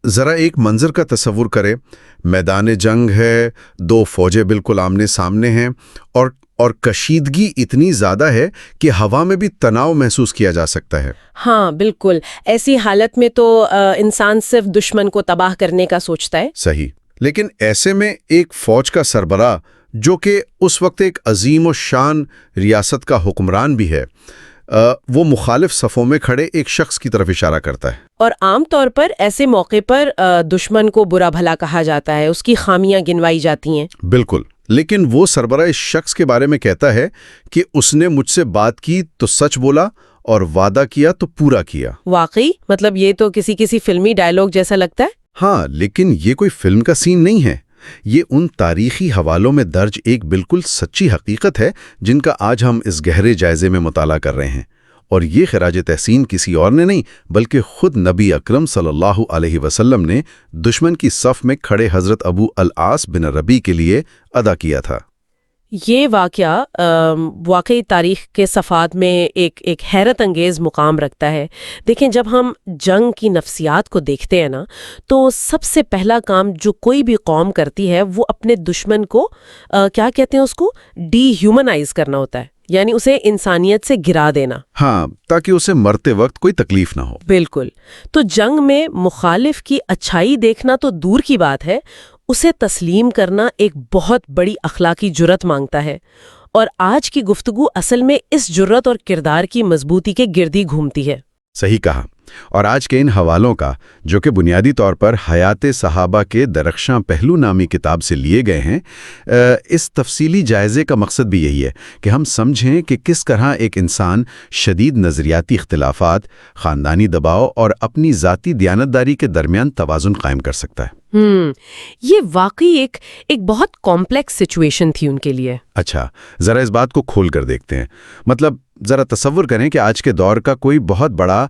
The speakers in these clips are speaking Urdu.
ذرا ایک منظر کا تصور کریں، میدان جنگ ہے، دو فوجیں بالکل آمنے سامنے ہیں، اور کشیدگی اتنی زیادہ ہے کہ ہوا میں بھی تناؤ محسوس کیا جا سکتا ہے۔ ہاں بالکل، ایسی حالت میں تو انسان صرف دشمن کو تباہ کرنے کا سوچتا ہے۔ صحیح، لیکن ایسے میں ایک فوج کا سربراہ جو کہ اس وقت ایک عظیم و شان ریاست کا حکمران بھی ہے، وہ مخالف صفوں میں کھڑے ایک شخص کی طرف اشارہ کرتا ہے۔ اور عام طور پر ایسے موقع پر دشمن کو برا بھلا کہا جاتا ہے، اس کی خامیاں گنوائی جاتی ہیں۔ بالکل، لیکن وہ سربراہ اس شخص کے بارے میں کہتا ہے کہ اس نے مجھ سے بات کی تو سچ بولا اور وعدہ کیا تو پورا کیا۔ واقعی؟ مطلب یہ تو کسی فلمی ڈائیلاگ جیسا لگتا ہے۔ ہاں، لیکن یہ کوئی فلم کا سین نہیں ہے، یہ ان تاریخی حوالوں میں درج ایک بالکل سچی حقیقت ہے جن کا آج ہم اس گہرے جائزے میں مطالعہ کر رہے ہیں۔ اور یہ خراج تحسین کسی اور نے نہیں بلکہ خود نبی اکرم صلی اللہ علیہ وسلم نے دشمن کی صف میں کھڑے حضرت ابو العاص بن ربیع کے لیے ادا کیا تھا۔ یہ واقعہ واقعی تاریخ کے صفحات میں ایک حیرت انگیز مقام رکھتا ہے۔ دیکھیں، جب ہم جنگ کی نفسیات کو دیکھتے ہیں نا، تو سب سے پہلا کام جو کوئی بھی قوم کرتی ہے وہ اپنے دشمن کو کیا کہتے ہیں، اس کو ڈی ہیومنائز کرنا ہوتا ہے، یعنی اسے انسانیت سے گرا دینا۔ ہاں، تاکہ اسے مرتے وقت کوئی تکلیف نہ ہو۔ بالکل۔ تو جنگ میں مخالف کی اچھائی دیکھنا تو دور کی بات ہے، اسے تسلیم کرنا ایک بہت بڑی اخلاقی جرات مانگتا ہے۔ اور آج کی گفتگو اصل میں اس جرات اور کردار کی مضبوطی کے گرد ہی گھومتی ہے۔ صحیح کہا۔ اور آج کے ان حوالوں کا، جو کہ بنیادی طور پر حیات صحابہ کے درخشاں پہلو نامی کتاب سے لیے گئے ہیں، اس تفصیلی جائزے کا مقصد بھی یہی ہے کہ ہم سمجھیں کہ کس طرح ایک انسان شدید نظریاتی اختلافات، خاندانی دباؤ اور اپنی ذاتی دیانتداری کے درمیان توازن قائم کر سکتا ہے۔ یہ واقعی ایک بہت کمپلیکس سچویشن تھی ان کے لیے۔ اچھا، ذرا اس بات کو کھول کر دیکھتے ہیں۔ مطلب ذرا تصور کریں کہ آج کے دور کا کوئی بہت بڑا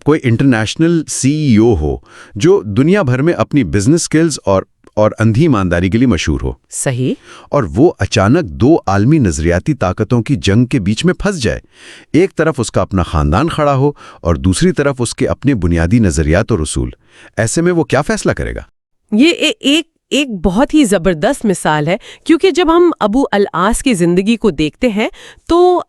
کوئی انٹرنیشنل CEO ہو جو دنیا بھر میں اپنی بزنس سکلز اور اندھی ایمانداری کے لیے مشہور ہو۔ صحیح۔ اور وہ اچانک دو عالمی نظریاتی طاقتوں کی جنگ کے بیچ میں پھنس جائے۔ ایک طرف اس کا اپنا خاندان کھڑا ہو اور دوسری طرف اس کے اپنے بنیادی نظریات اور اصول۔ ایسے میں وہ کیا فیصلہ کرے گا؟ یہ ایک بہت ہی زبردست مثال ہے، کیونکہ جب ہم ابو العاص کی زندگی کو دیکھتے ہیں تو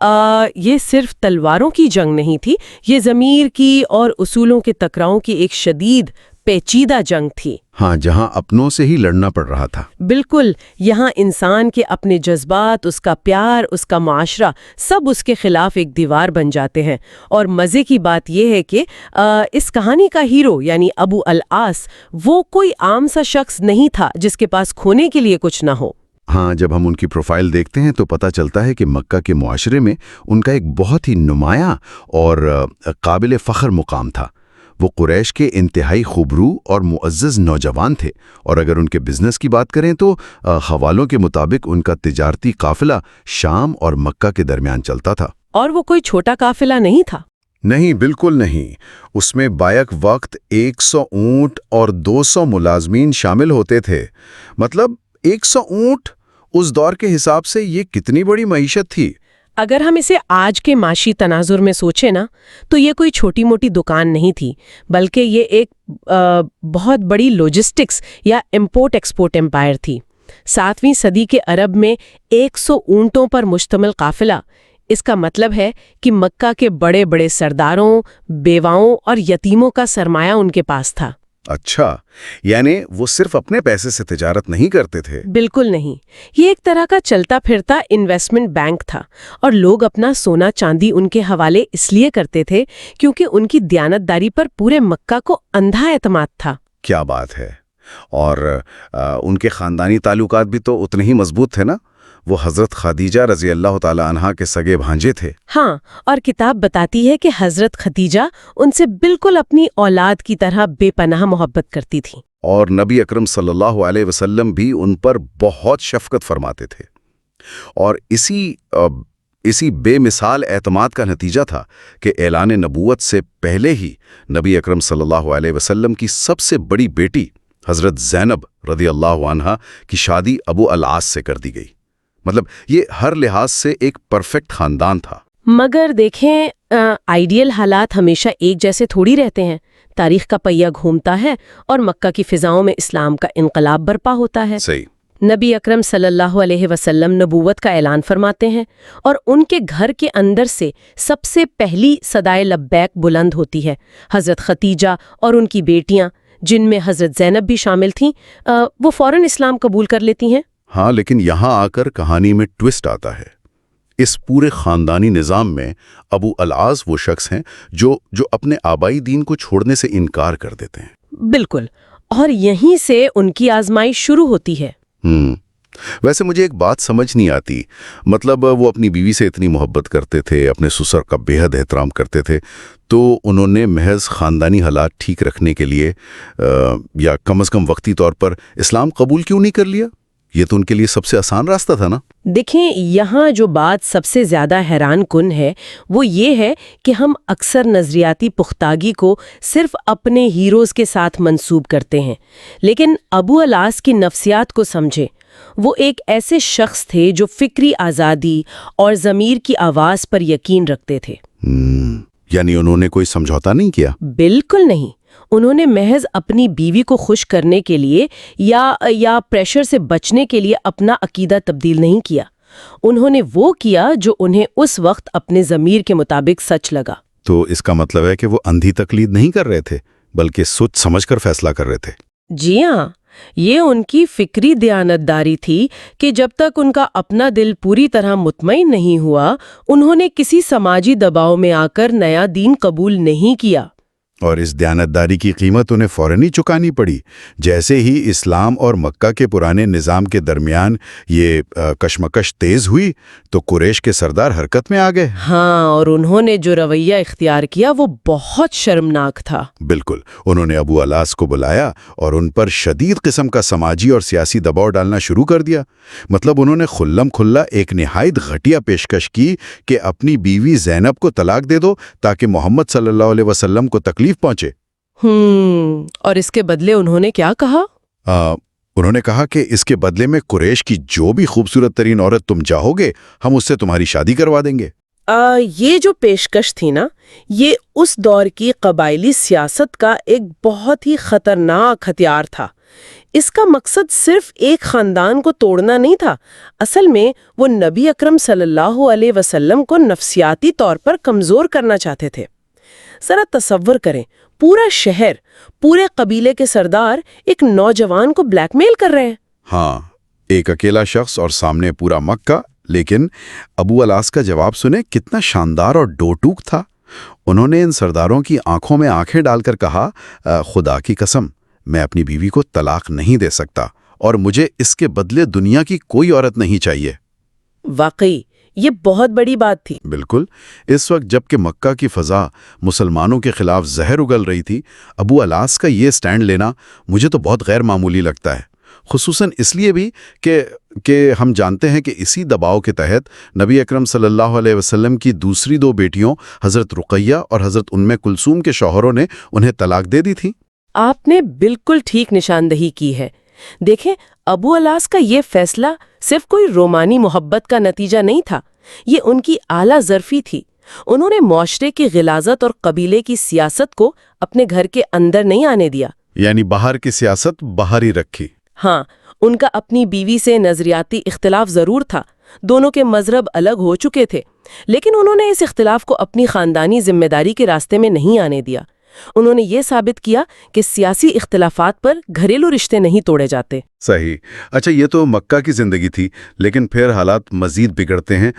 یہ صرف تلواروں کی جنگ نہیں تھی، یہ ضمیر کی اور اصولوں کے ٹکراؤ کی ایک شدید پیچیدہ جنگ تھی۔ ہاں، جہاں اپنوں سے ہی لڑنا پڑ رہا تھا۔ بالکل، یہاں انسان کے اپنے جذبات، اس کا پیار، اس کا معاشرہ، سب اس کے خلاف ایک دیوار بن جاتے ہیں۔ اور مزے کی بات یہ ہے کہ اس کہانی کا ہیرو یعنی ابو العاص وہ کوئی عام سا شخص نہیں تھا جس کے پاس کھونے کے لیے کچھ نہ ہو۔ ہاں، جب ہم ان کی پروفائل دیکھتے ہیں تو پتہ چلتا ہے کہ مکہ کے معاشرے میں ان کا ایک بہت ہی نمایاں اور قابل فخر مقام تھا۔ وہ قریش کے انتہائی خوبرو اور معزز نوجوان تھے، اور اگر ان کے بزنس کی بات کریں تو حوالوں کے مطابق ان کا تجارتی قافلہ شام اور مکہ کے درمیان چلتا تھا۔ اور وہ کوئی چھوٹا قافلہ نہیں تھا۔ نہیں، بالکل نہیں۔ اس میں بیک وقت 100 اونٹ اور 200 ملازمین شامل ہوتے تھے۔ مطلب 100 اونٹ اس دور کے حساب سے یہ کتنی بڑی معیشت تھی۔ اگر ہم اسے آج کے معاشی تناظر میں سوچیں نا، تو یہ کوئی چھوٹی موٹی دکان نہیں تھی، بلکہ یہ ایک بہت بڑی لاجسٹکس یا امپورٹ ایکسپورٹ امپائر تھی۔ 7ویں صدی کے عرب میں 100 اونٹوں پر مشتمل قافلہ، اس کا مطلب ہے کہ مکہ کے بڑے بڑے سرداروں، بیواؤں اور یتیموں کا سرمایہ ان کے پاس تھا۔ اچھا، یعنی وہ صرف اپنے پیسے سے تجارت نہیں کرتے تھے؟ بالکل نہیں، یہ ایک طرح کا چلتا پھرتا انویسٹمنٹ بینک تھا، اور لوگ اپنا سونا چاندی ان کے حوالے اس لیے کرتے تھے کیونکہ ان کی دیانتداری پر پورے مکہ کو اندھا اعتماد تھا۔ کیا بات ہے! اور ان کے خاندانی تعلقات بھی تو اتنے ہی مضبوط تھے نا؟ وہ حضرت خدیجہ رضی اللہ تعالی عنہا کے سگے بھانجے تھے۔ ہاں، اور کتاب بتاتی ہے کہ حضرت خدیجہ ان سے بالکل اپنی اولاد کی طرح بے پناہ محبت کرتی تھی، اور نبی اکرم صلی اللہ علیہ وسلم بھی ان پر بہت شفقت فرماتے تھے۔ اور اسی بے مثال اعتماد کا نتیجہ تھا کہ اعلان نبوت سے پہلے ہی نبی اکرم صلی اللہ علیہ وسلم کی سب سے بڑی بیٹی حضرت زینب رضی اللہ عنہا کی شادی ابو العاص سے کر دی گئی۔ مطلب یہ ہر لحاظ سے ایک پرفیکٹ خاندان تھا۔ مگر دیکھیں، آئیڈیل حالات ہمیشہ ایک جیسے تھوڑی رہتے ہیں۔ تاریخ کا پہیہ گھومتا ہے اور مکہ کی فضاؤں میں اسلام کا انقلاب برپا ہوتا ہے۔ صحیح۔ نبی اکرم صلی اللہ علیہ وسلم نبوت کا اعلان فرماتے ہیں اور ان کے گھر کے اندر سے سب سے پہلی صدائے لبیک بلند ہوتی ہے۔ حضرت ختیجہ اور ان کی بیٹیاں، جن میں حضرت زینب بھی شامل تھیں، وہ فوراً اسلام قبول کر لیتی ہیں۔ ہاں، لیکن یہاں آ کر کہانی میں ٹوسٹ آتا ہے۔ اس پورے خاندانی نظام میں ابو العاص وہ شخص ہیں جو اپنے آبائی دین کو چھوڑنے سے انکار کر دیتے ہیں۔ بالکل، اور یہیں سے ان کی آزمائش شروع ہوتی ہے۔ ویسے مجھے ایک بات سمجھ نہیں آتی، مطلب وہ اپنی بیوی سے اتنی محبت کرتے تھے، اپنے سسر کا بے حد احترام کرتے تھے، تو انہوں نے محض خاندانی حالات ٹھیک رکھنے کے لیے یا کم از کم وقتی طور پر اسلام قبول کیوں نہیں کر لیا؟ یہ تو ان کے لیے سب سے آسان راستہ تھا نا۔ دیکھیں، یہاں جو بات سب سے زیادہ حیران کن ہے وہ یہ ہے کہ ہم اکثر نظریاتی پختگی کو صرف اپنے ہیروز کے ساتھ منسوب کرتے ہیں، لیکن ابو العاص کی نفسیات کو سمجھیں۔ وہ ایک ایسے شخص تھے جو فکری آزادی اور ضمیر کی آواز پر یقین رکھتے تھے۔ یعنی انہوں نے کوئی سمجھوتا نہیں کیا؟ بالکل نہیں۔ انہوں نے محض اپنی بیوی کو خوش کرنے کے لیے یا پریشر سے بچنے کے لیے اپنا عقیدہ تبدیل نہیں کیا۔ انہوں نے وہ کیا جو انہیں اس وقت اپنے ضمیر کے مطابق سچ لگا۔ تو اس کا مطلب ہے کہ وہ اندھی تقلید نہیں کر رہے تھے، بلکہ سوچ سمجھ کر فیصلہ کر رہے تھے۔ جی ہاں، یہ ان کی فکری دیانتداری تھی کہ جب تک ان کا اپنا دل پوری طرح مطمئن نہیں ہوا، انہوں نے کسی سماجی دباؤ میں آ کر نیا دین قبول نہیں کیا۔ اور اس دیانتداری کی قیمت انہیں فوراً ہی چکانی پڑی۔ جیسے ہی اسلام اور مکہ کے پرانے نظام کے درمیان یہ کشمکش تیز ہوئی تو قریش کے سردار حرکت میں آ گئے۔ ہاں، اور انہوں نے جو رویہ اختیار کیا وہ بہت شرمناک تھا۔ بالکل، انہوں نے ابو العاص کو بلایا اور ان پر شدید قسم کا سماجی اور سیاسی دباؤ ڈالنا شروع کر دیا۔ مطلب انہوں نے کھلم کھلا ایک نہایت گھٹیا پیشکش کی کہ اپنی بیوی زینب کو طلاق دے دو تاکہ محمد صلی اللہ علیہ وسلم کو تکلیف پہنچے۔ اور اس کے بدلے انہوں نے کیا کہا؟ انہوں نے کہا کہ اس کے بدلے میں قریش کی جو بھی خوبصورت ترین عورت تم چاہو گے، ہم اس سے تمہاری شادی کروا دیں گے۔ یہ جو پیشکش تھی نا، یہ اس دور کی قبائلی سیاست کا ایک بہت ہی خطرناک ہتھیار تھا۔ اس کا مقصد صرف ایک خاندان کو توڑنا نہیں تھا، اصل میں وہ نبی اکرم صلی اللہ علیہ وسلم کو نفسیاتی طور پر کمزور کرنا چاہتے تھے۔ ذرا تصور کریں، پورا شہر، پورے قبیلے کے سردار ایک نوجوان کو بلیک میل کر رہے ہیں۔ ہاں، ایک اکیلا شخص اور سامنے پورا مکہ۔ لیکن ابو العاص کا جواب سنیں، کتنا شاندار اور ڈوٹوک تھا۔ انہوں نے ان سرداروں کی آنکھوں میں آنکھیں ڈال کر کہا، خدا کی قسم، میں اپنی بیوی کو طلاق نہیں دے سکتا اور مجھے اس کے بدلے دنیا کی کوئی عورت نہیں چاہیے۔ واقعی یہ بہت بڑی بات تھی۔ بالکل، اس وقت جب کہ مکہ کی فضا مسلمانوں کے خلاف زہر اگل رہی تھی، ابو العاص کا یہ سٹینڈ لینا مجھے تو بہت غیر معمولی لگتا ہے، خصوصاً اس لیے بھی کہ ہم جانتے ہیں کہ اسی دباؤ کے تحت نبی اکرم صلی اللہ علیہ وسلم کی دوسری دو بیٹیوں حضرت رقیہ اور حضرت ام کلثوم کے شوہروں نے انہیں طلاق دے دی تھی۔ آپ نے بالکل ٹھیک نشاندہی کی ہے۔ دیکھیں، ابو العاص کا یہ فیصلہ صرف کوئی رومانی محبت کا نتیجہ نہیں تھا، یہ ان کی اعلیٰ ظرفی تھی۔ انہوں نے معاشرے کی غلاظت اور قبیلے کی سیاست کو اپنے گھر کے اندر نہیں آنے دیا، یعنی باہر کی سیاست باہر ہی رکھی۔ ہاں، ان کا اپنی بیوی سے نظریاتی اختلاف ضرور تھا، دونوں کے مذہب الگ ہو چکے تھے، لیکن انہوں نے اس اختلاف کو اپنی خاندانی ذمہ داری کے راستے میں نہیں آنے دیا۔ انہوں نے یہ ثابت کیا کہ سیاسی اختلافات پر گھریلو رشتے نہیں توڑے جاتے۔ صحیح۔ اچھا، یہ تو مکہ کی زندگی تھی، لیکن پھر حالات مزید بگڑتے ہیں۔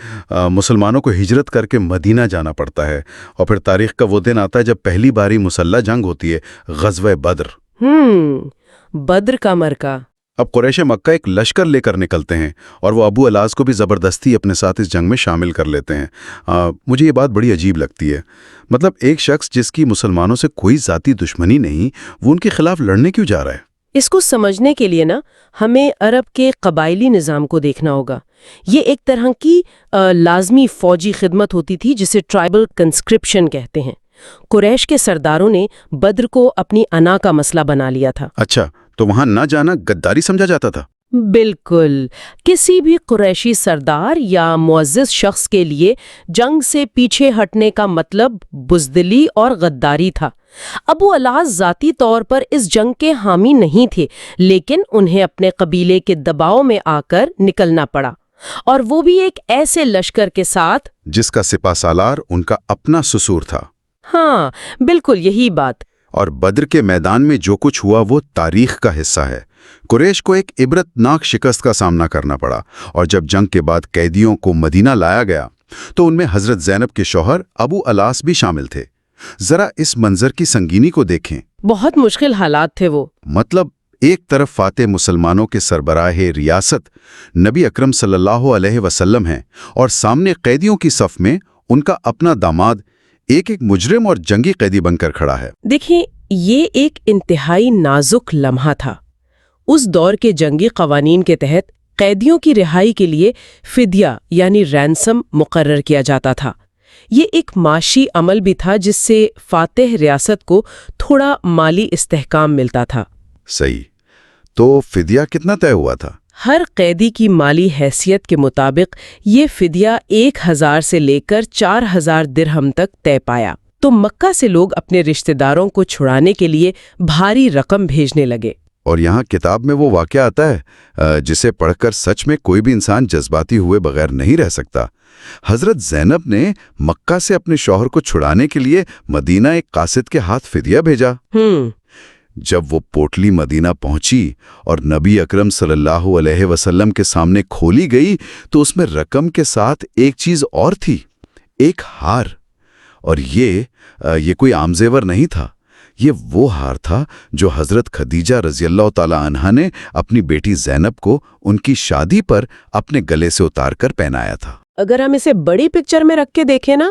مسلمانوں کو ہجرت کر کے مدینہ جانا پڑتا ہے، اور پھر تاریخ کا وہ دن آتا ہے جب پہلی باری مسلح جنگ ہوتی ہے، غزوہ بدر۔ بدر کا مرکہ۔ اب قریش مکہ ایک لشکر لے کر نکلتے ہیں، اور وہ ابو العاص کو بھی زبردستی اپنے ساتھ اس جنگ میں شامل کر لیتے ہیں۔ مجھے یہ بات بڑی عجیب لگتی ہے، مطلب ایک شخص جس کی مسلمانوں سے کوئی ذاتی دشمنی نہیں، وہ ان کے خلاف لڑنے کیوں جا رہا ہے؟ اس کو سمجھنے کے لیے نا ہمیں عرب کے قبائلی نظام کو دیکھنا ہوگا۔ یہ ایک طرح کی لازمی فوجی خدمت ہوتی تھی جسے ٹرائبل کنسکرپشن کہتے ہیں۔ قریش کے سرداروں نے بدر کو اپنی انا کا مسئلہ بنا لیا تھا۔ اچھا، تو وہاں نہ جانا غداری سمجھا جاتا تھا؟ بالکل، کسی بھی قریشی سردار یا معزز شخص کے لیے جنگ سے پیچھے ہٹنے کا مطلب بزدلی اور غداری تھا۔ ابو الاس ذاتی طور پر اس جنگ کے حامی نہیں تھے، لیکن انہیں اپنے قبیلے کے دباؤ میں آ کر نکلنا پڑا، اور وہ بھی ایک ایسے لشکر کے ساتھ جس کا سپہ سالار ان کا اپنا سسور تھا۔ ہاں بالکل یہی بات۔ اور بدر کے میدان میں جو کچھ ہوا وہ تاریخ کا حصہ ہے۔ قریش کو ایک عبرتناک شکست کا سامنا کرنا پڑا، اور جب جنگ کے بعد قیدیوں کو مدینہ لایا گیا تو ان میں حضرت زینب کے شوہر ابو الاس بھی شامل تھے۔ ذرا اس منظر کی سنگینی کو دیکھیں۔ بہت مشکل حالات تھے وہ۔ مطلب ایک طرف فاتح مسلمانوں کے سربراہ ریاست نبی اکرم صلی اللہ علیہ وسلم ہیں، اور سامنے قیدیوں کی صف میں ان کا اپنا داماد ایک مجرم اور جنگی قیدی بن کر کھڑا ہے۔ دیکھیں، یہ ایک انتہائی نازک لمحہ تھا۔ اس دور کے جنگی قوانین کے تحت قیدیوں کی رہائی کے لیے فدیہ یعنی رینسم مقرر کیا جاتا تھا۔ یہ ایک معاشی عمل بھی تھا جس سے فاتح ریاست کو تھوڑا مالی استحکام ملتا تھا۔ صحیح۔ تو فدیہ کتنا طے ہوا تھا؟ ہر قیدی کی مالی حیثیت کے مطابق یہ فدیہ 1000 سے لے کر 4000 درہم تک طے پایا۔ تو مکہ سے لوگ اپنے رشتہ داروں کو چھڑانے کے لیے بھاری رقم بھیجنے لگے۔ اور یہاں کتاب میں وہ واقعہ آتا ہے جسے پڑھ کر سچ میں کوئی بھی انسان جذباتی ہوئے بغیر نہیں رہ سکتا۔ حضرت زینب نے مکہ سے اپنے شوہر کو چھڑانے کے لیے مدینہ ایک قاصد کے ہاتھ فدیہ بھیجا۔ جب وہ پوٹلی مدینہ پہنچی اور نبی اکرم صلی اللہ علیہ وسلم کے سامنے کھولی گئی تو اس میں رقم کے ساتھ ایک چیز اور تھی، ایک ہار۔ اور یہ کوئی عام زیور نہیں تھا، یہ وہ ہار تھا جو حضرت خدیجہ رضی اللہ تعالی عنہا نے اپنی بیٹی زینب کو ان کی شادی پر اپنے گلے سے اتار کر پہنایا تھا۔ اگر ہم اسے بڑی پکچر میں رکھ کے دیکھیں نا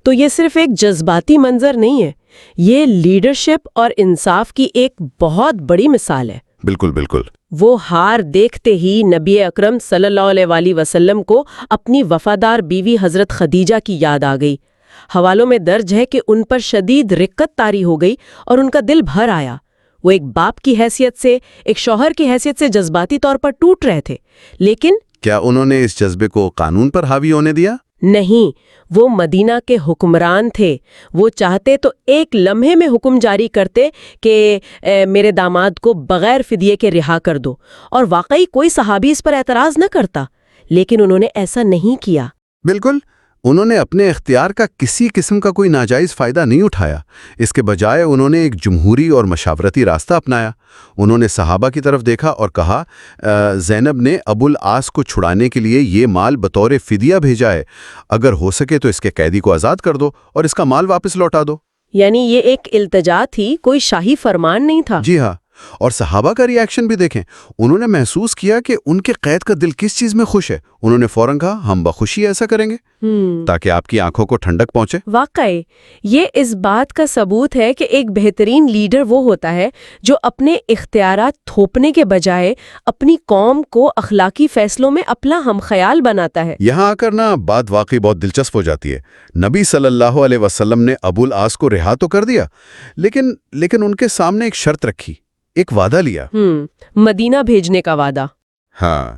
تو یہ صرف ایک جذباتی منظر نہیں ہے، یہ لیڈرشپ اور انصاف کی ایک بہت بڑی مثال ہے۔ بالکل بالکل۔ وہ ہار دیکھتے ہی نبی اکرم صلی اللہ علیہ وسلم کو اپنی وفادار بیوی حضرت خدیجہ کی یاد آ گئی۔ حوالوں میں درج ہے کہ ان پر شدید رقت طاری ہو گئی اور ان کا دل بھر آیا۔ وہ ایک باپ کی حیثیت سے، ایک شوہر کی حیثیت سے جذباتی طور پر ٹوٹ رہے تھے، لیکن کیا انہوں نے اس جذبے کو قانون پر حاوی ہونے دیا؟ نہیں، وہ مدینہ کے حکمران تھے۔ وہ چاہتے تو ایک لمحے میں حکم جاری کرتے کہ میرے داماد کو بغیر فدیے کے رہا کر دو، اور واقعی کوئی صحابی اس پر اعتراض نہ کرتا، لیکن انہوں نے ایسا نہیں کیا۔ بالکل، انہوں نے اپنے اختیار کا کسی قسم کا کوئی ناجائز فائدہ نہیں اٹھایا۔ اس کے بجائے انہوں نے ایک جمہوری اور مشاورتی راستہ اپنایا۔ انہوں نے صحابہ کی طرف دیکھا اور کہا، زینب نے ابو الاس کو چھڑانے کے لیے یہ مال بطور فدیہ بھیجا ہے، اگر ہو سکے تو اس کے قیدی کو آزاد کر دو اور اس کا مال واپس لوٹا دو۔ یعنی یہ ایک التجا تھی، کوئی شاہی فرمان نہیں تھا۔ جی ہاں، اور صحابہ کا ری ایکشن بھی دیکھیں۔ انہوں نے محسوس کیا کہ ان کے قید کا دل کس چیز میں خوش ہے۔ انہوں نے فوراً کہا، ہم بخوشی ایسا کریں گے تاکہ آپ کی آنکھوں کو ٹھنڈک پہنچے۔ واقعی یہ اس بات کا ثبوت ہے کہ ایک بہترین لیڈر وہ ہوتا ہے جو اپنے اختیارات تھوپنے کے بجائے اپنی قوم کو اخلاقی فیصلوں میں اپنا ہم خیال بناتا ہے۔ یہاں آ کر نا بات واقعی بہت دلچسپ ہو جاتی ہے۔ نبی صلی اللہ علیہ وسلم نے ابو الاس کو رہا تو کر دیا، لیکن ان کے سامنے ایک شرط رکھی، ایک وعدہ لیا۔ مدینہ بھیجنے کا وعدہ۔ ہاں،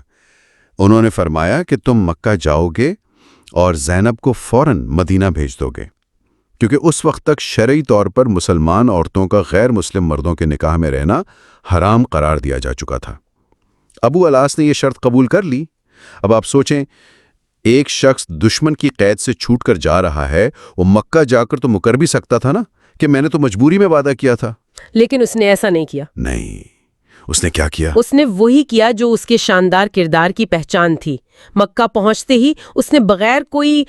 انہوں نے فرمایا کہ تم مکہ جاؤ گے اور زینب کو فوراً مدینہ بھیج دو گے، کیونکہ اس وقت تک شرعی طور پر مسلمان عورتوں کا غیر مسلم مردوں کے نکاح میں رہنا حرام قرار دیا جا چکا تھا۔ ابو الاس نے یہ شرط قبول کر لی۔ اب آپ سوچیں، ایک شخص دشمن کی قید سے چھوٹ کر جا رہا ہے، وہ مکہ جا کر تو مکر بھی سکتا تھا نا کہ میں نے تو مجبوری میں وعدہ کیا تھا، لیکن اس نے ایسا نہیں کیا۔ نہیں، اس نے کیا کیا؟ اس نے وہی کیا جو اس کے شاندار کردار کی پہچان تھی۔ مکہ پہنچتے ہی اس نے بغیر کوئی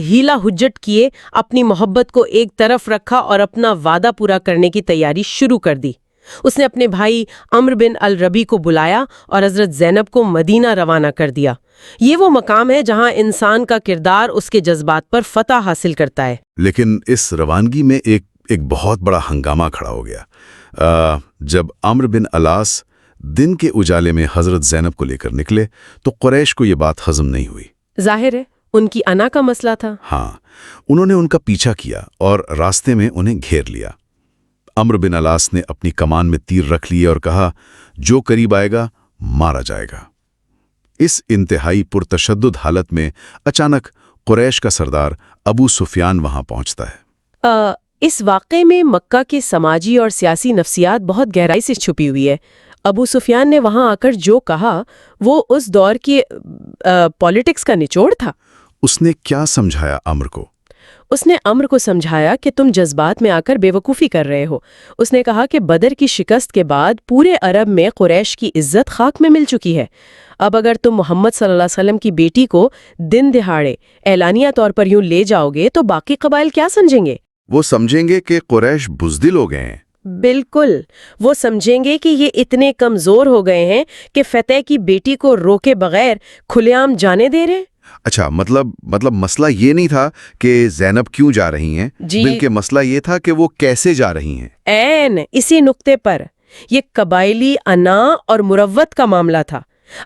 ہیلا حجت کیے اپنی محبت کو ایک طرف رکھا اور اپنا وعدہ پورا کرنے کی تیاری شروع کر دی۔ اس نے اپنے بھائی عمرو بن الربی کو بلایا اور حضرت زینب کو مدینہ روانہ کر دیا۔ یہ وہ مقام ہے جہاں انسان کا کردار اس کے جذبات پر فتح حاصل کرتا ہے۔ لیکن اس روانگی میں ایک بہت بڑا ہنگامہ کھڑا ہو گیا۔ جب عمرو بن الاس دن کے اجالے میں حضرت زینب کو لے کر نکلے تو قریش کو یہ بات ہضم نہیں ہوئی۔ ظاہر ہے ان کی انا کا مسئلہ تھا۔ ہاں، انہوں نے ان کا پیچھا کیا اور راستے میں انہیں گھیر لیا۔ عمرو بن الاس نے اپنی کمان میں تیر رکھ لیے اور کہا، جو قریب آئے گا مارا جائے گا۔ اس انتہائی پرتشدد حالت میں اچانک قریش کا سردار ابو سفیان وہاں پہنچتا ہے۔ اس واقعے میں مکہ کے سماجی اور سیاسی نفسیات بہت گہرائی سے چھپی ہوئی ہے۔ ابو سفیان نے وہاں آ کر جو کہا وہ اس دور کی پالیٹکس کا نچوڑ تھا۔ اس نے کیا سمجھایا عمرو کو؟ اس نے عمرو کو سمجھایا کہ تم جذبات میں آ کر بے وقوفی کر رہے ہو۔ اس نے کہا کہ بدر کی شکست کے بعد پورے عرب میں قریش کی عزت خاک میں مل چکی ہے۔ اب اگر تم محمد صلی اللہ علیہ وسلم کی بیٹی کو دن دہاڑے اعلانیہ طور پر یوں لے جاؤ گے تو باقی قبائل کیا سمجھیں گے؟ وہ سمجھیں گے کہ قریش بزدل ہو گئے ہیں۔ بالکل، وہ سمجھیں گے کہ یہ اتنے کمزور ہو گئے ہیں کہ فتح کی بیٹی کو روکے بغیر کھلے عام جانے دے رہے ہیں۔ اچھا، مطلب مسئلہ یہ نہیں تھا کہ زینب کیوں جا رہی ہیں، بلکہ مسئلہ یہ تھا کہ وہ کیسے جا رہی ہیں۔ عین اسی نقطے پر یہ قبائلی انا اور مروت کا معاملہ تھا۔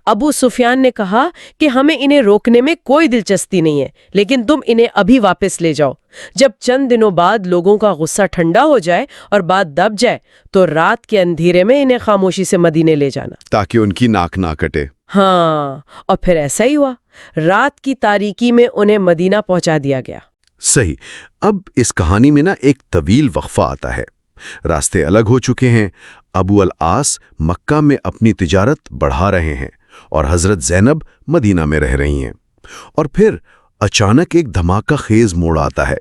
ابو سفیان نے کہا کہ ہمیں انہیں روکنے میں کوئی دلچسپی نہیں ہے، لیکن تم انہیں ابھی واپس لے جاؤ۔ جب چند دنوں بعد لوگوں کا غصہ ٹھنڈا ہو جائے اور بات دب جائے تو رات کے اندھیرے میں انہیں خاموشی سے مدینے لے جانا، تاکہ ان کی ناک نہ کٹے۔ ہاں، اور پھر ایسا ہی ہوا۔ رات کی تاریکی میں انہیں مدینہ پہنچا دیا گیا۔ صحیح۔ اب اس کہانی میں ایک طویل وقفہ آتا ہے۔ راستے الگ ہو چکے ہیں، ابو العاص مکہ میں اپنی تجارت بڑھا رہے ہیں اور حضرت زینب مدینہ میں رہ رہی ہیں، اور پھر اچانک ایک دھماکہ خیز موڑ آتا ہے۔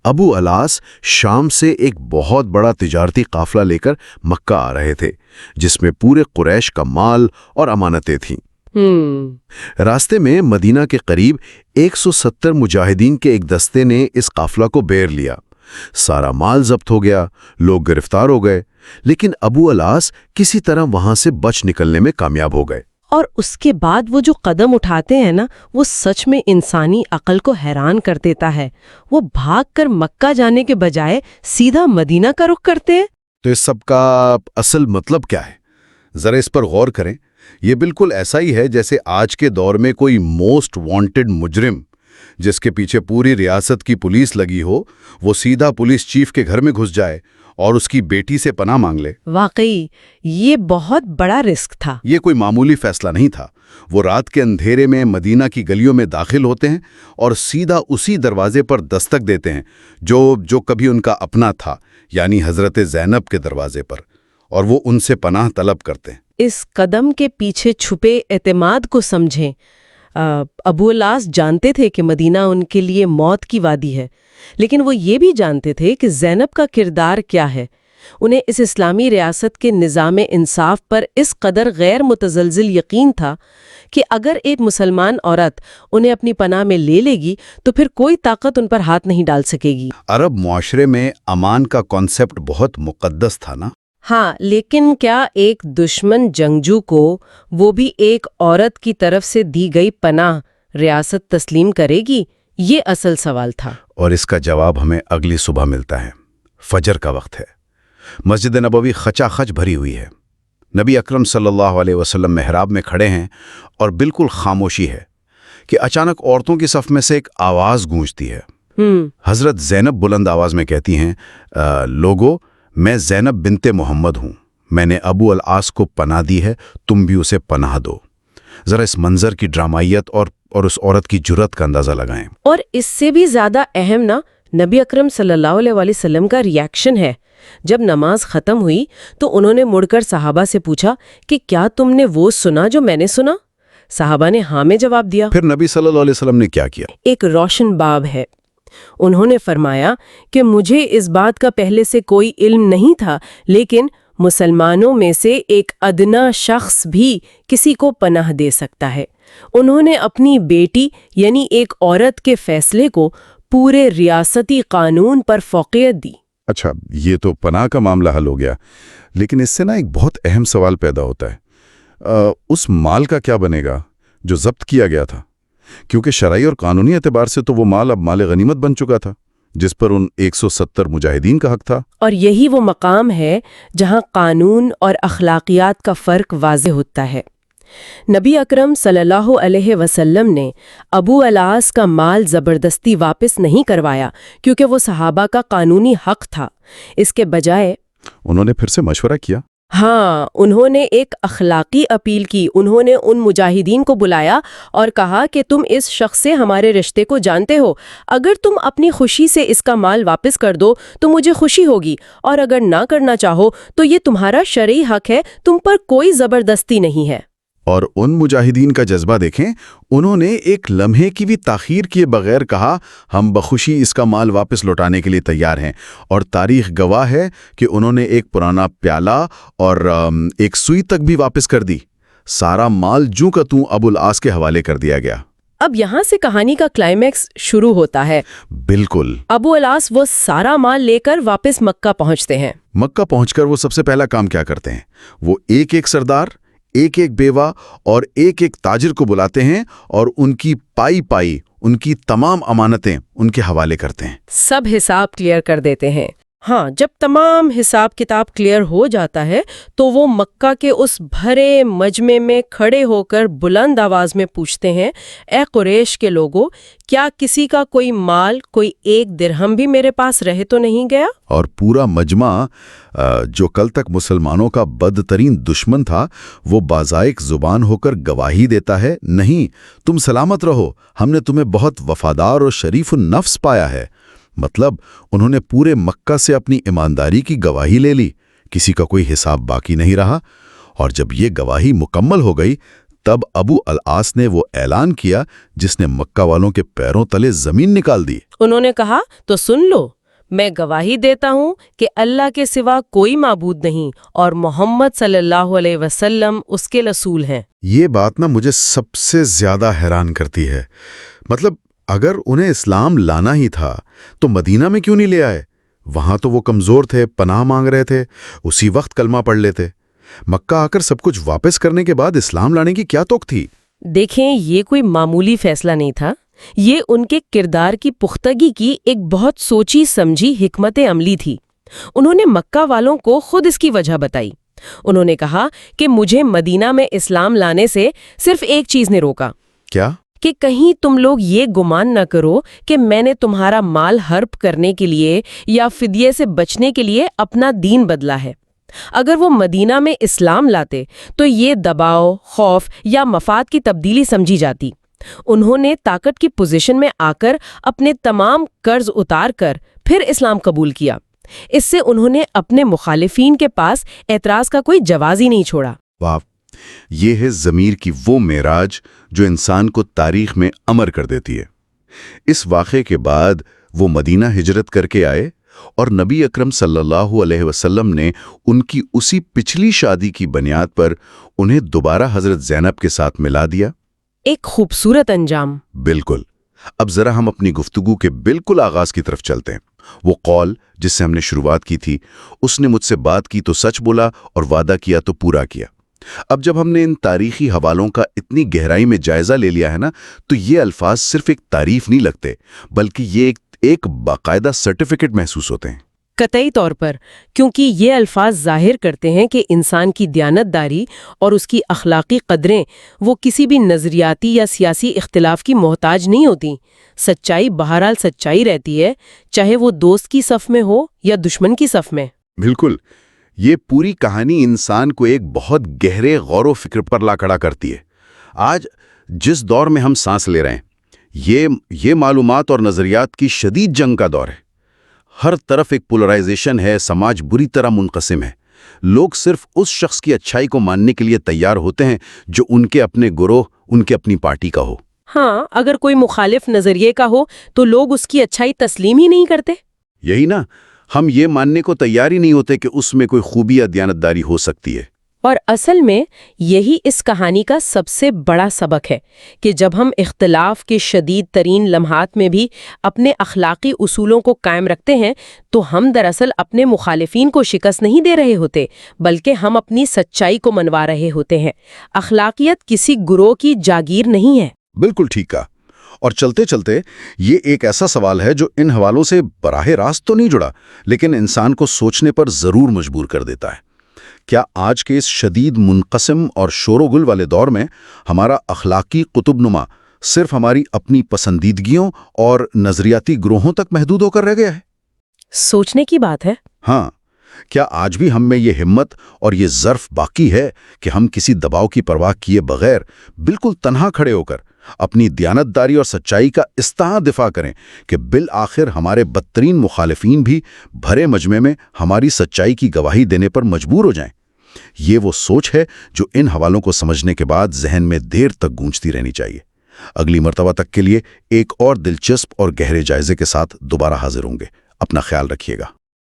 ابو العاص شام سے ایک بہت بڑا تجارتی قافلہ لے کر مکہ آ رہے تھے، جس میں پورے قریش کا مال اور امانتیں تھیں۔ راستے میں مدینہ کے قریب 170 مجاہدین کے ایک دستے نے اس قافلہ کو بیڑ لیا۔ سارا مال ضبط ہو گیا، لوگ گرفتار ہو گئے، لیکن ابو العاص کسی طرح وہاں سے بچ نکلنے میں کامیاب ہو گئے۔ اور اس کے بعد وہ جو قدم اٹھاتے ہیں نا، وہ سچ میں انسانی عقل کو حیران کر دیتا ہے۔ وہ بھاگ کر مکہ جانے کے بجائے سیدھا مدینہ کا رخ کرتے ہیں۔ تو اس سب کا اصل مطلب کیا ہے؟ ذرا اس پر غور کریں۔ یہ بالکل ایسا ہی ہے جیسے آج کے دور میں کوئی موسٹ وانٹڈ مجرم جس کے پیچھے پوری ریاست کی پولیس لگی ہو، وہ سیدھا پولیس چیف کے گھر میں گھس جائے اور اس کی بیٹی سے پناہ مانگ لے۔ واقعی یہ بہت بڑا رسک تھا۔ یہ کوئی معمولی فیصلہ نہیں تھا۔ وہ رات کے اندھیرے میں مدینہ کی گلیوں میں داخل ہوتے ہیں اور سیدھا اسی دروازے پر دستک دیتے ہیں جو کبھی ان کا اپنا تھا، یعنی حضرت زینب کے دروازے پر، اور وہ ان سے پناہ طلب کرتے ہیں۔ اس قدم کے پیچھے چھپے اعتماد کو سمجھیں۔ ابو العاص جانتے تھے کہ مدینہ ان کے لیے موت کی وادی ہے، لیکن وہ یہ بھی جانتے تھے کہ زینب کا کردار کیا ہے۔ انہیں اس اسلامی ریاست کے نظام انصاف پر اس قدر غیر متزلزل یقین تھا کہ اگر ایک مسلمان عورت انہیں اپنی پناہ میں لے لے گی تو پھر کوئی طاقت ان پر ہاتھ نہیں ڈال سکے گی۔ عرب معاشرے میں امان کا کانسیپٹ بہت مقدس تھا نا؟ ہاں، لیکن کیا ایک دشمن جنگجو کو وہ بھی ایک عورت کی طرف سے دی گئی پناہ ریاست تسلیم کرے گی؟ یہ اصل سوال تھا، اور اس کا جواب ہمیں اگلی صبح ملتا ہے۔ فجر کا وقت ہے، مسجد نبوی خچا خچ بھری ہوئی ہے۔ نبی اکرم صلی اللہ علیہ وسلم محراب میں کھڑے ہیں اور بالکل خاموشی ہے کہ اچانک عورتوں کی صف میں سے ایک آواز گونجتی ہے۔ حضرت زینب بلند آواز میں کہتی ہیں، لوگو، میں زینب بنت محمد ہوں، میں نے ابو العاص کو پناہ دی ہے، تم بھی اسے پناہ دو۔ ذرا اس منظر کی ڈرامائیت اور اس عورت کی جرأت کا اندازہ لگائیں۔ اور اس سے بھی زیادہ اہم نبی اکرم صلی اللہ علیہ وسلم کا ریاکشن ہے۔ جب نماز ختم ہوئی تو انہوں نے مڑ کر صحابہ سے پوچھا کہ کیا تم نے وہ سنا جو میں نے سنا؟ صحابہ نے ہاں میں جواب دیا۔ پھر نبی صلی اللہ علیہ وسلم نے کیا کیا؟ ایک روشن باب ہے۔ انہوں نے فرمایا کہ مجھے اس بات کا پہلے سے کوئی علم نہیں تھا، لیکن مسلمانوں میں سے ایک ادنا شخص بھی کسی کو پناہ دے سکتا ہے۔ انہوں نے اپنی بیٹی یعنی ایک عورت کے فیصلے کو پورے ریاستی قانون پر فوقیت دی۔ اچھا، یہ تو پناہ کا معاملہ حل ہو گیا، لیکن اس سے ایک بہت اہم سوال پیدا ہوتا ہے، اس مال کا کیا بنے گا جو ضبط کیا گیا تھا؟ کیونکہ شرعی اور قانونی اعتبار سے تو وہ مال اب مال غنیمت بن چکا تھا جس پر ان 170 مجاہدین کا حق تھا۔ اور یہی وہ مقام ہے جہاں قانون اور اخلاقیات کا فرق واضح ہوتا ہے۔ نبی اکرم صلی اللہ علیہ وسلم نے ابو العاص کا مال زبردستی واپس نہیں کروایا کیونکہ وہ صحابہ کا قانونی حق تھا۔ اس کے بجائے انہوں نے پھر سے مشورہ کیا۔ ہاں، انہوں نے ایک اخلاقی اپیل کی. انہوں نے ان مجاہدین کو بلایا اور کہا کہ تم اس شخص سے ہمارے رشتے کو جانتے ہو. اگر تم اپنی خوشی سے اس کا مال واپس کر دو تو مجھے خوشی ہوگی، اور اگر نہ کرنا چاہو تو یہ تمہارا شرعی حق ہے، تم پر کوئی زبردستی نہیں ہے. اور ان مجاہدین کا جذبہ دیکھیں، انہوں نے ایک لمحے کی بھی تاخیر کیے بغیر کہا ہم بخوشی اس کا مال واپس لوٹانے کے لیے تیار ہیں. اور تاریخ گواہ ہے کہ انہوں نے ایک پرانا پیالہ اور ایک سوئی تک بھی واپس کر دی. سارا مال جوں کا توں ابو العاص کے حوالے کر دیا گیا. اب یہاں سے کہانی کا کلائمیکس شروع ہوتا ہے. بالکل. ابو العاص وہ سارا مال لے کر واپس مکہ پہنچتے ہیں. مکہ پہنچ کر وہ سب سے پہلا کام کیا کرتے ہیں؟ وہ ایک ایک سردار، ایک ایک بیوہ اور ایک ایک تاجر کو بلاتے ہیں اور ان کی پائی ان کی تمام امانتیں ان کے حوالے کرتے ہیں. سب حساب کلیئر کر دیتے ہیں. ہاں، جب تمام حساب کتاب کلیئر ہو جاتا ہے تو وہ مکہ کے اس بھرے مجمع میں کھڑے ہو کر بلند آواز میں پوچھتے ہیں، اے قریش کے لوگوں، کیا کسی کا کوئی مال، کوئی ایک درہم بھی میرے پاس رہ تو نہیں گیا؟ اور پورا مجمع جو کل تک مسلمانوں کا بدترین دشمن تھا، وہ باذائق زبان ہو کر گواہی دیتا ہے، نہیں، تم سلامت رہو، ہم نے تمہیں بہت وفادار اور شریف النفس پایا ہے. مطلب انہوں نے پورے مکہ سے اپنی ایمانداری کی گواہی لے لی، کسی کا کوئی حساب باقی نہیں رہا. اور جب یہ گواہی مکمل ہو گئی تب ابو العاص نے وہ اعلان کیا جس نے مکہ والوں کے پیروں تلے زمین نکال دی. انہوں نے کہا، تو سن لو، میں گواہی دیتا ہوں کہ اللہ کے سوا کوئی معبود نہیں اور محمد صلی اللہ علیہ وسلم اس کے رسول ہیں. یہ بات مجھے سب سے زیادہ حیران کرتی ہے. مطلب اگر انہیں اسلام لانا ہی تھا تو مدینہ میں کیوں نہیں لے آئے؟ وہاں تو وہ کمزور تھے، پناہ مانگ رہے تھے، اسی وقت کلمہ پڑھ لیتے. مکہ آ کر سب کچھ واپس کرنے کے بعد اسلام لانے کی کیا توق تھی؟ دیکھیں، یہ کوئی معمولی فیصلہ نہیں تھا. یہ ان کے کردار کی پختگی کی ایک بہت سوچی سمجھی حکمت عملی تھی. انہوں نے مکہ والوں کو خود اس کی وجہ بتائی. انہوں نے کہا کہ مجھے مدینہ میں اسلام لانے سے صرف ایک چیز نے روکا. کیا؟ کہ کہیں تم لوگ یہ گمان نہ کرو کہ میں نے تمہارا مال ہڑپ کرنے کے لیے یا فدیے سے بچنے کے لیے اپنا دین بدلا ہے. اگر وہ مدینہ میں اسلام لاتے تو یہ دباؤ، خوف یا مفاد کی تبدیلی سمجھی جاتی. انہوں نے طاقت کی پوزیشن میں آ کر اپنے تمام قرض اتار کر پھر اسلام قبول کیا. اس سے انہوں نے اپنے مخالفین کے پاس اعتراض کا کوئی جواز ہی نہیں چھوڑا. واہ، یہ ہے ضمیر کی وہ معراج جو انسان کو تاریخ میں امر کر دیتی ہے. اس واقعے کے بعد وہ مدینہ ہجرت کر کے آئے اور نبی اکرم صلی اللہ علیہ وسلم نے ان کی اسی پچھلی شادی کی بنیاد پر انہیں دوبارہ حضرت زینب کے ساتھ ملا دیا. ایک خوبصورت انجام. بالکل. اب ذرا ہم اپنی گفتگو کے بالکل آغاز کی طرف چلتے ہیں. وہ قول جس سے ہم نے شروعات کی تھی، اس نے مجھ سے بات کی تو سچ بولا اور وعدہ کیا تو پورا کیا. اب جب ہم نے ان تاریخی حوالوں کا اتنی گہرائی میں جائزہ لے لیا ہے تو یہ الفاظ صرف ایک تعریف نہیں لگتے، بلکہ یہ ایک باقاعدہ سرٹیفکیٹ محسوس ہوتے ہیں. قطعی طور پر، کیونکہ یہ الفاظ ظاہر کرتے ہیں کہ انسان کی دیانتداری اور اس کی اخلاقی قدریں وہ کسی بھی نظریاتی یا سیاسی اختلاف کی محتاج نہیں ہوتی. سچائی بہرحال سچائی رہتی ہے، چاہے وہ دوست کی صف میں ہو یا دشمن کی صف میں. بالکل. یہ پوری کہانی انسان کو ایک بہت گہرے غور و فکر پر لا کھڑا کرتی ہے. آج جس دور میں ہم سانس لے رہے ہیں، یہ معلومات اور نظریات کی شدید جنگ کا دور ہے. ہر طرف ایک پولرائزیشن ہے، سماج بری طرح منقسم ہے. لوگ صرف اس شخص کی اچھائی کو ماننے کے لیے تیار ہوتے ہیں جو ان کے اپنے گروہ، ان کے اپنی پارٹی کا ہو. ہاں، اگر کوئی مخالف نظریے کا ہو تو لوگ اس کی اچھائی تسلیم ہی نہیں کرتے. یہی نا، ہم یہ ماننے کو تیار ہی نہیں ہوتے کہ اس میں کوئی خوبی یا دیانتداری ہو سکتی ہے. اور اصل میں یہی اس کہانی کا سب سے بڑا سبق ہے کہ جب ہم اختلاف کے شدید ترین لمحات میں بھی اپنے اخلاقی اصولوں کو قائم رکھتے ہیں تو ہم دراصل اپنے مخالفین کو شکست نہیں دے رہے ہوتے، بلکہ ہم اپنی سچائی کو منوا رہے ہوتے ہیں. اخلاقیت کسی گروہ کی جاگیر نہیں ہے. بالکل ٹھیک کہا. اور چلتے چلتے یہ ایک ایسا سوال ہے جو ان حوالوں سے براہ راست تو نہیں جڑا، لیکن انسان کو سوچنے پر ضرور مجبور کر دیتا ہے. کیا آج کے اس شدید منقسم اور شور و گل والے دور میں ہمارا اخلاقی قطب نما صرف ہماری اپنی پسندیدگیوں اور نظریاتی گروہوں تک محدود ہو کر رہ گیا ہے؟ سوچنے کی بات ہے. ہاں، کیا آج بھی ہم میں یہ ہمت اور یہ ظرف باقی ہے کہ ہم کسی دباؤ کی پرواہ کیے بغیر بالکل تنہا کھڑے ہو کر اپنی دیانتداری اور سچائی کا اس طرح دفاع کریں کہ بالآخر ہمارے بدترین مخالفین بھی بھرے مجمع میں ہماری سچائی کی گواہی دینے پر مجبور ہو جائیں؟ یہ وہ سوچ ہے جو ان حوالوں کو سمجھنے کے بعد ذہن میں دیر تک گونجتی رہنی چاہیے۔ اگلی مرتبہ تک کے لیے ایک اور دلچسپ اور گہرے جائزے کے ساتھ دوبارہ حاضر ہوں گے۔ اپنا خیال رکھیے گا۔